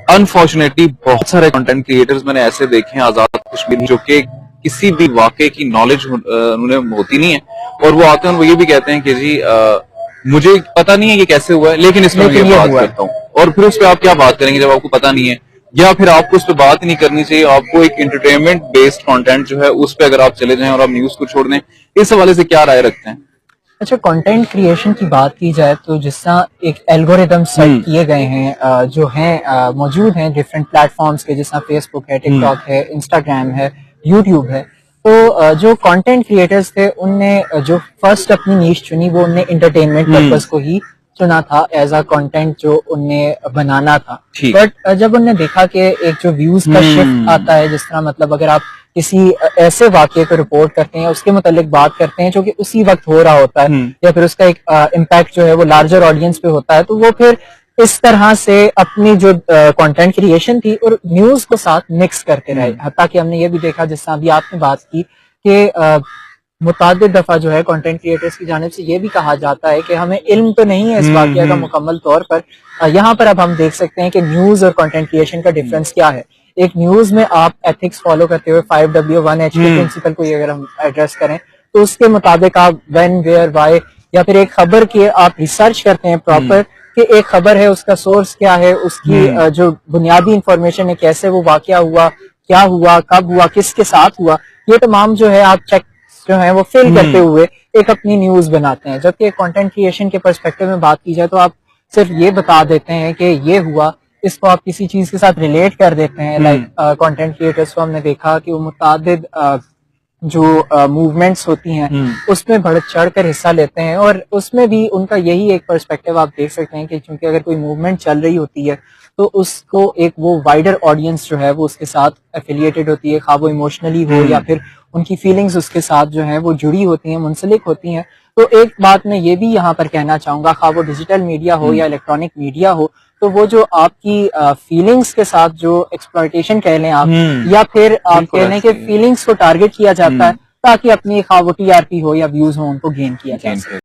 Unfortunately बहुत सारे content creators मैंने ऐसे देखे हैं आजाद कश्मीर जो कि किसी भी वाकये की नॉलेज उन्हें होती नहीं है, और वो आते हैं और वो ये भी कहते हैं कि जी मुझे पता नहीं है ये कैसे हुआ है, लेकिन इसमें मैं ये बात करता हूँ। और फिर उस पर आप क्या बात करेंगे जब आपको पता नहीं है, या फिर आपको उस पर बात ही नहीं करनी चाहिए। आपको एक एंटरटेनमेंट बेस्ड कंटेंट जो है उस पर अगर आप चले जाएं और आप न्यूज को छोड़ दें, इस हवाले से क्या राय रखते हैं? अच्छा, कंटेंट क्रिएशन की बात की जाए तो जिस तरह एक एल्गोरिदम सेट किए गए हैं जो हैं मौजूद हैं डिफरेंट प्लेटफॉर्म्स के, जिस तरह फेसबुक है, टिकटॉक है, इंस्टाग्राम है, यूट्यूब है। तो जो कंटेंट क्रिएटर्स थे उनने जो फर्स्ट अपनी नीश चुनी वो उनने एंटरटेनमेंट पर्पस को ही चुना था एज अ कंटेंट जो उनने बनाना था। बट जब उनने देखा कि एक जो व्यूज का शिफ्ट आता है, जिस तरह मतलब अगर आप किसी ऐसे वाकये को रिपोर्ट करते हैं, उसके मुतालिक बात करते हैं जो कि उसी वक्त हो रहा होता है, या फिर उसका एक इम्पैक्ट जो है वो लार्जर ऑडियंस पे होता है, तो वो फिर इस तरह से अपनी जो कंटेंट क्रिएशन थी और न्यूज को साथ मिक्स करते रहे। हत्ता कि हमने ये भी देखा, जिस तरह अभी आपने बात की कि मुतादिद दफा जो है कंटेंट क्रिएटर्स की जानिब से ये भी कहा जाता है कि हमें इल्म तो नहीं है इस वाकया का मुकम्मल तौर पर। यहाँ पर अब हम देख सकते हैं कि न्यूज और कंटेंट क्रिएशन का डिफरेंस क्या है। एक न्यूज में आप एथिक्स फॉलो करते हुए 5W1H के प्रिंसिपल को अगर हम एड्रेस करें तो उसके मुताबिक आप व्हेन, वेयर, व्हाई, या फिर एक खबर की आप रिसर्च करते हैं प्रॉपर कि एक खबर है उसका सोर्स क्या है, उसकी जो बुनियादी इंफॉर्मेशन है, कैसे वो वाकया हुआ, क्या हुआ, कब हुआ, किसके साथ हुआ, ये तमाम जो है आप चेक जो है वो फिल करते हुए एक अपनी न्यूज बनाते हैं। जबकि कंटेंट क्रिएशन के पर्सपेक्टिव में बात की जाए तो आप सिर्फ ये बता देते हैं कि ये हुआ, इसको आप किसी चीज के साथ रिलेट कर देते हैं। लाइक कंटेंट क्रिएटर्स को हमने देखा कि वो मुतादिद जो मूवमेंट्स होती हैं उसमें बढ़ चढ़ कर हिस्सा लेते हैं, और उसमें भी उनका यही एक पर्सपेक्टिव आप देख सकते हैं कि क्योंकि अगर कोई मूवमेंट चल रही होती है तो उसको एक वो वाइडर ऑडियंस जो है वो उसके साथ एफिलिएटेड होती है, खा वो इमोशनली हो या फिर उनकी फीलिंग्स उसके साथ जो है वो जुड़ी होती हैं, मुंसलिक होती हैं। तो एक बात मैं ये भी यहाँ पर कहना चाहूंगा, खा वो डिजिटल मीडिया हो या इलेक्ट्रॉनिक मीडिया हो, तो वो जो आपकी फीलिंग्स के साथ जो एक्सप्लॉयटेशन कह लें आप, या फिर आप कह लें कि फीलिंग्स को टारगेट किया जाता है ताकि अपनी खा वो TRP हो या व्यूज हो उनको गेन किया जा सके।